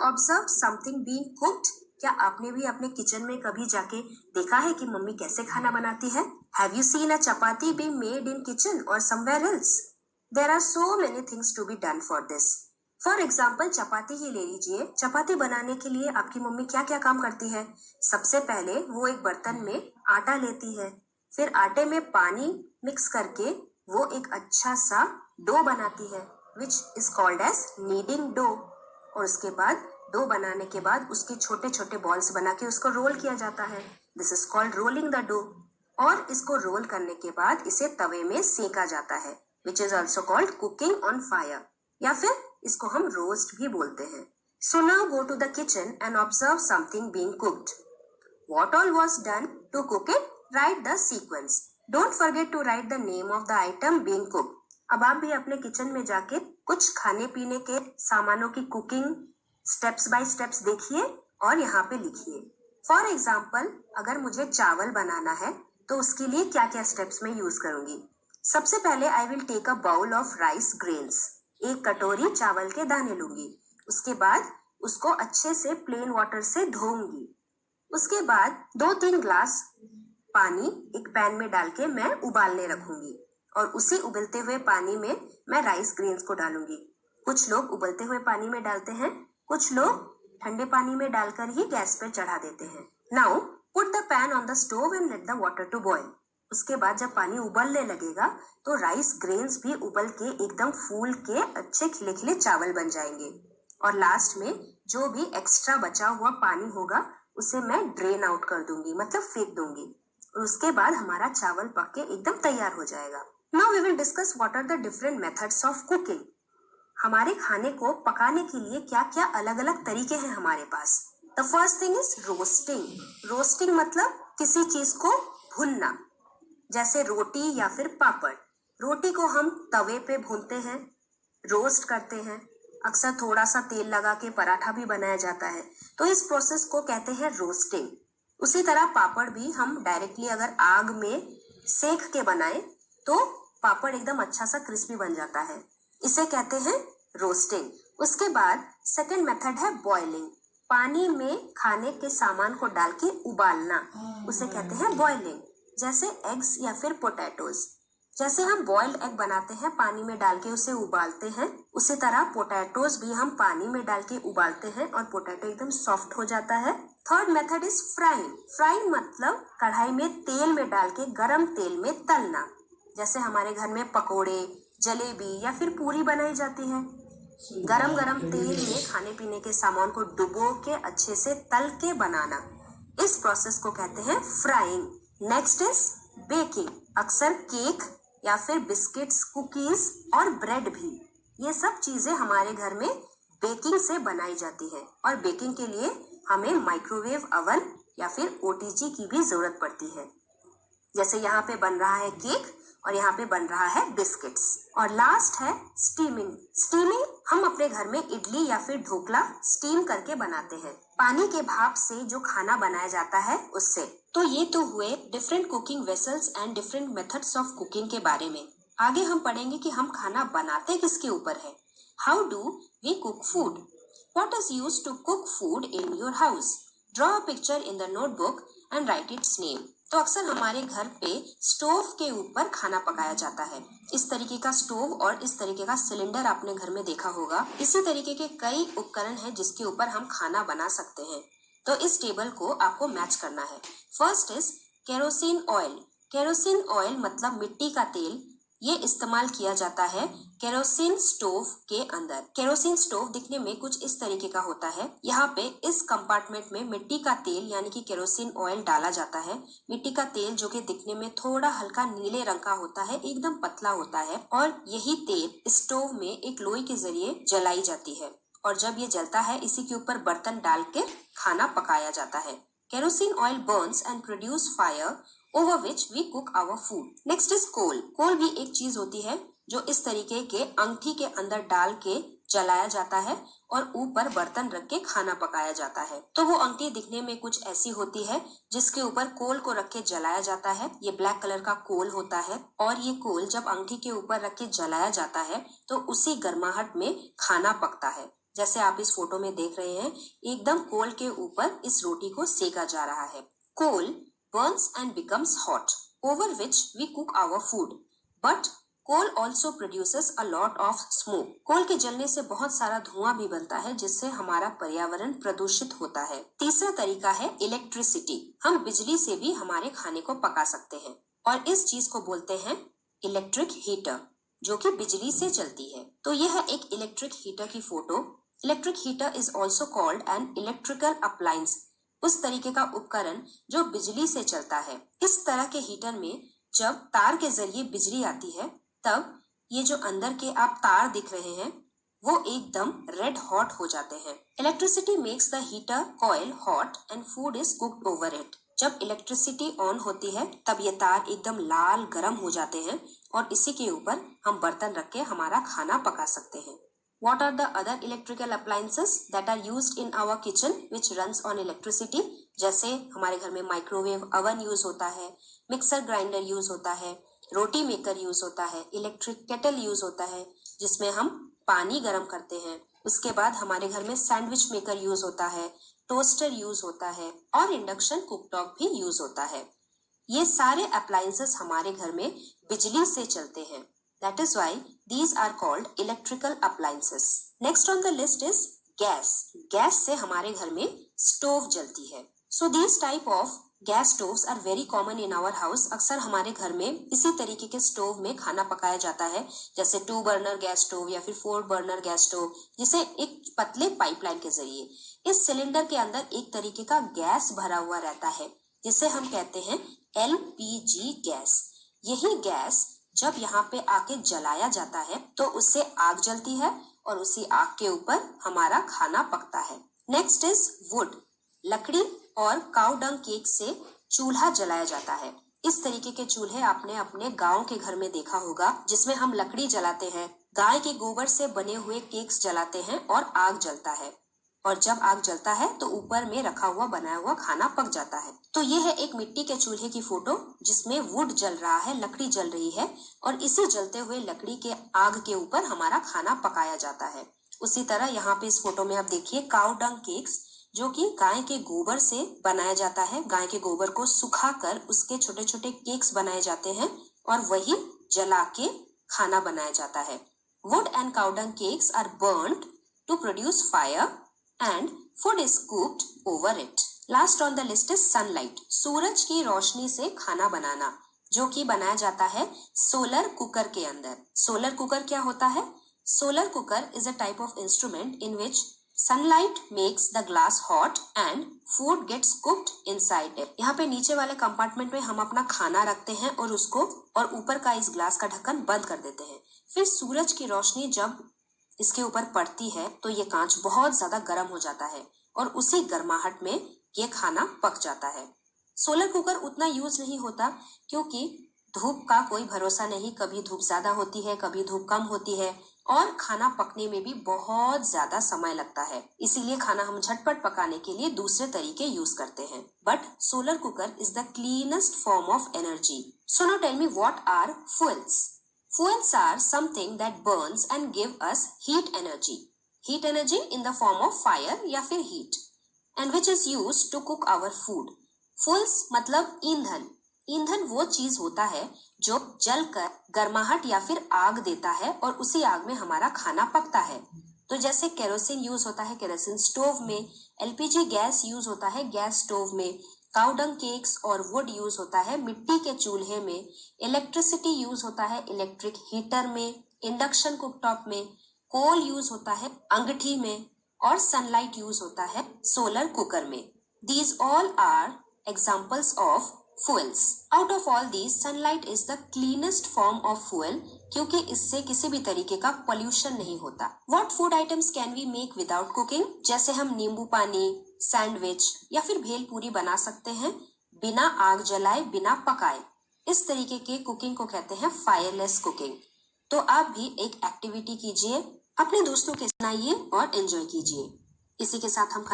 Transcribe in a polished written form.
Observe something being cooked? क्या आपने भी अपने किचन में कभी जाके देखा है कि मम्मी कैसे खाना बनाती है? Have you seen a chapati being made in kitchen और somewhere else? There are so many things to be done for this. For example चपाती ही ले लीजिए। चपाती बनाने के लिए आपकी मम्मी क्या क्या काम करती है? सबसे पहले वो एक बर्तन में आटा लेती है, फिर आटे में पानी मिक्स करके वो एक अच्छा सा डो बनाती है, which is called as kneading dough. और उसके बाद डो बनाने के बाद उसके छोटे छोटे बॉल्स बना के उसको रोल किया जाता है। This is called rolling the dough. और इसको रोल करने के बाद इसे तवे में सेका जाता है, which is also called cooking on fire, या फिर इसको हम रोस्ट भी बोलते हैं। So now go to the kitchen and observe something being cooked. What all was done to cook it? Write the sequence. Don't forget to write the name of the item being cooked. अब आप भी अपने kitchen में जाके कुछ खाने पीने के सामानों की कुकिंग स्टेप्स बाय स्टेप्स देखिए और यहाँ पे लिखिए। फॉर एग्जाम्पल, अगर मुझे चावल बनाना है तो उसके लिए क्या क्या स्टेप्स में यूज करूंगी। सबसे पहले I will take a bowl of rice grains. एक कटोरी चावल के दाने लूंगी। उसके बाद उसको अच्छे से प्लेन वाटर से धोऊंगी। उसके बाद 2-3 ग्लास पानी एक पैन में डाल के मैं उबालने रखूंगी और उसी उबलते हुए पानी में मैं राइस ग्रेन्स को डालूंगी। कुछ लोग उबलते हुए पानी में डालते हैं, कुछ लोग ठंडे पानी में डालकर ही गैस पर चढ़ा देते हैं। Now put the pan on the stove and let the water to boil. उसके बाद जब पानी उबलने लगेगा तो राइस ग्रेन्स भी उबल के एकदम फूल के अच्छे खिले खिले चावल बन जाएंगे। और लास्ट में जो भी एक्स्ट्रा बचा हुआ पानी होगा उसे मैं ड्रेन आउट कर दूंगी, मतलब फेंक दूंगी। और उसके बाद हमारा चावल पक के एकदम तैयार हो जाएगा। Now we will discuss what are the different methods of cooking. हमारे खाने को पकाने के लिए क्या क्या अलग अलग तरीके हैं हमारे पास। The first thing is roasting. Roasting मतलब किसी चीज को भूनना, जैसे रोटी या फिर पापड़। रोटी को हम तवे पे भूनते हैं, रोस्ट करते हैं। अक्सर थोड़ा सा तेल लगा के पराठा भी बनाया जाता है, तो इस प्रोसेस को कहते हैं रोस्टिंग। उसी तरह पापड़ भी हम डायरेक्टली अगर आग में सेक के बनाएं तो पापड़ एकदम अच्छा सा क्रिस्पी बन जाता है, इसे कहते हैं रोस्टिंग। उसके बाद सेकंड मेथड है बॉइलिंग। पानी में खाने के सामान को डाल के उबालना, उसे कहते हैं बॉइलिंग। जैसे एग्स या फिर पोटैटोज। जैसे हम बॉइल्ड एग बनाते हैं, पानी में डाल के उसे उबालते हैं, उसी तरह पोटैटोज भी हम पानी में डाल के उबालते हैं और पोटैटो एकदम सॉफ्ट हो जाता है। Third method is frying. Frying मतलब कढ़ाई में तेल में डाल के गरम तेल में तलना। जैसे हमारे घर में पकोड़े, जलेबी या फिर पूरी बनाई जाती है। गरम गरम तेल में खाने पीने के सामान को डुबो के अच्छे से तल के बनाना, इस प्रोसेस को कहते हैं फ्राइंग। Next is baking. अक्सर केक या फिर बिस्किट्स, कुकीज और ब्रेड भी, ये सब चीजें हमारे घर में बेकिंग से बनाई जाती है। और बेकिंग के लिए हमें माइक्रोवेव ओवन या फिर ओटीजी की भी जरूरत पड़ती है। जैसे यहाँ पे बन रहा है केक और यहाँ पे बन रहा है बिस्किट्स। और लास्ट है स्टीमिंग। स्टीमिंग हम अपने घर में इडली या फिर ढोकला स्टीम करके बनाते हैं, पानी के भाप से जो खाना बनाया जाता है उससे। तो ये तो हुए different cooking vessels and different methods of cooking के बारे में। आगे हम पढ़ेंगे कि हम खाना बनाते किसके ऊपर है। How do we cook food? What is used to cook food in your house? Draw a picture in the notebook and write its name. तो अक्सर हमारे घर पे स्टोव के ऊपर खाना पकाया जाता है। इस तरीके का स्टोव और इस तरीके का सिलेंडर आपने घर में देखा होगा। इसी तरीके के कई उपकरण हैं जिसके ऊपर हम खाना बना सकते हैं। तो इस टेबल को आपको मैच करना है। First is kerosene oil. Kerosene oil मतलब मिट्टी का तेल, ये इस्तेमाल किया जाता है केरोसिन स्टोव के अंदर। केरोसिन स्टोव दिखने में कुछ इस तरीके का होता है। यहाँ पे इस कंपार्टमेंट में मिट्टी का तेल यानी कि केरोसिन ऑयल डाला जाता है। मिट्टी का तेल जो कि दिखने में थोड़ा हल्का नीले रंग का होता है, एकदम पतला होता है, और यही तेल स्टोव में एक लोई के जरिए जलाई जाती है। और जब ये जलता है इसी के ऊपर बर्तन डाल के खाना पकाया जाता है। Kerosene oil Burns and produce fire over which we cook our food. Next is coal. कोल भी एक चीज होती है जो इस तरीके के अंगठी के अंदर डाल के जलाया जाता है और ऊपर बर्तन रख के खाना पकाया जाता है। तो वो अंगठी दिखने में कुछ ऐसी होती है जिसके ऊपर कोल को रख के जलाया जाता है। ये ब्लैक कलर का कोल होता है और ये कोल जब अंगठी के ऊपर रख के जलाया जाता है तो उसी गर्माहट में खाना पकता है। जैसे आप इस फोटो में देख रहे हैं, एकदम कोल के ऊपर इस रोटी को सेका जा रहा है। कोल burns and becomes hot, over which we cook our food. But coal also produces a lot of smoke. कोल के जलने से बहुत सारा धुआं भी बनता है, जिससे हमारा पर्यावरण प्रदूषित होता है। तीसरा तरीका है इलेक्ट्रिसिटी। हम बिजली से भी हमारे खाने को पका सकते हैं और इस चीज को बोलते हैं इलेक्ट्रिक हीटर, जो कि बिजली से चलती है। तो यह है एक इलेक्ट्रिक हीटर की photo. Electric heater is also called an electrical appliance, उस तरीके का उपकरण जो बिजली से चलता है। इस तरह के हीटर में जब तार के जरिए बिजली आती है, तब ये जो अंदर के आप तार दिख रहे हैं वो एकदम रेड हॉट हो जाते हैं। Electricity makes the heater coil hot and food is cooked over it. जब इलेक्ट्रिसिटी ऑन होती है तब ये तार एकदम लाल गर्म हो जाते हैं और इसी के ऊपर हम बर्तन रख के हमारा खाना पका सकते हैं। What are the other electrical appliances that are used in our kitchen which runs on electricity? जैसे हमारे घर में माइक्रोवेव अवन यूज होता है, मिक्सर ग्राइंडर यूज होता है, रोटी मेकर यूज होता है, इलेक्ट्रिक केटल यूज होता है जिसमें हम पानी गर्म करते हैं। उसके बाद हमारे घर में सैंडविच मेकर यूज होता है, टोस्टर यूज होता है और इंडक्शन कुकटॉप भी यूज होता है। ये सारे अप्लायंसेस हमारे घर में बिजली से चलते हैं। That is why these are called electrical appliances. Next on the list is gas. Gas से हमारे घर में स्टोव जलती है। So these type of gas stoves are very common in our house. अक्सर हमारे घर में इसी तरीके के स्टोव में खाना पकाया जाता है, जैसे 2 बर्नर गैस स्टोव या फिर 4 बर्नर गैस स्टोव, जिसे एक पतले पाइपलाइन के जरिए इस सिलेंडर के अंदर एक तरीके का गैस भरा हुआ रहता है, जिसे हम कहते हैं LPG गैस। यही गैस जब यहाँ पे आके जलाया जाता है तो उससे आग जलती है और उसी आग के ऊपर हमारा खाना पकता है। Next is would. लकड़ी और काऊ डंग केक से चूल्हा जलाया जाता है। इस तरीके के चूल्हे आपने अपने गांव के घर में देखा होगा, जिसमें हम लकड़ी जलाते हैं, गाय के गोबर से बने हुए केक्स जलाते हैं और आग जलता है, और जब आग जलता है तो ऊपर में रखा हुआ बनाया हुआ खाना पक जाता है। तो ये है एक मिट्टी के चूल्हे की फोटो जिसमें वुड जल रहा है, लकड़ी जल रही है और इसी जलते हुए लकड़ी के आग के ऊपर हमारा खाना पकाया जाता है। उसी तरह यहाँ पे इस फोटो में आप देखिए काऊ डंग केक्स, जो कि गाय के गोबर से बनाया जाता है। गाय के गोबर को सुखाकर उसके छोटे छोटे केक्स बनाए जाते हैं और वही जला के खाना बनाया जाता है। Wood and cow dung cakes are burned to produce fire and food is cooked over it. Last on the list is sunlight. सूरज की रोशनी से खाना बनाना, जो कि बनाया जाता है सोलर कुकर के अंदर। सोलर कुकर क्या होता है? Solar cooker is a type of instrument in which sunlight makes the glass hot and food gets cooked inside it. यहाँ पे नीचे वाले कंपार्टमेंट में हम अपना खाना रखते हैं और उसको और ऊपर का इस ग्लास का ढक्कन बंद कर देते हैं। फिर सूरज की रोशनी जब इसके ऊपर पड़ती है तो ये कांच बहुत ज्यादा गर्म हो जाता है और उसी गर्माहट में ये खाना पक जाता है। सोलर कुकर उतना यूज नहीं होता क्योंकि धूप का कोई भरोसा नहीं, कभी धूप ज्यादा होती है, कभी धूप कम होती है और खाना पकने में भी बहुत ज्यादा समय लगता है। इसीलिए खाना हम झटपट पकाने के लिए दूसरे तरीके यूज करते हैं। But solar cooker is the cleanest form of energy. So now tell me what are fuels. Fuels are something that burns and give us heat energy. Heat energy in the form of fire या फिर heat, and which is used to cook our food. Fuels मतलब ईंधन। ईंधन वो चीज होता है जो जलकर गर्माहट या फिर आग देता है और उसी आग में हमारा खाना पकता है। तो जैसे केरोसिन यूज होता है केरोसिन स्टोव में, LPG गैस यूज होता है गैस स्टोव में, काऊ डंग केक्स और वुड यूज होता है मिट्टी के चूल्हे में, इलेक्ट्रिसिटी यूज होता है इलेक्ट्रिक हीटर में, इंडक्शन कुकटॉप में, कोल यूज होता है अंगीठी में और सनलाइट यूज होता है सोलर कुकर में। These all are examples of fuels. Out of all these, sunlight is the cleanest form of fuel क्योंकि इससे किसी भी तरीके का पोल्यूशन नहीं होता। What food items can we make without cooking? जैसे हम नींबू पानी, सैंडविच या फिर भेलपूरी बना सकते हैं बिना आग जलाए, बिना पकाए। इस तरीके के कुकिंग को कहते हैं फायरलेस कुकिंग। तो आप भी एक एक्टिविटी कीजिए, अपने दोस्तों के सुनाइए और एंजॉय कीजिए। इसी के साथ हम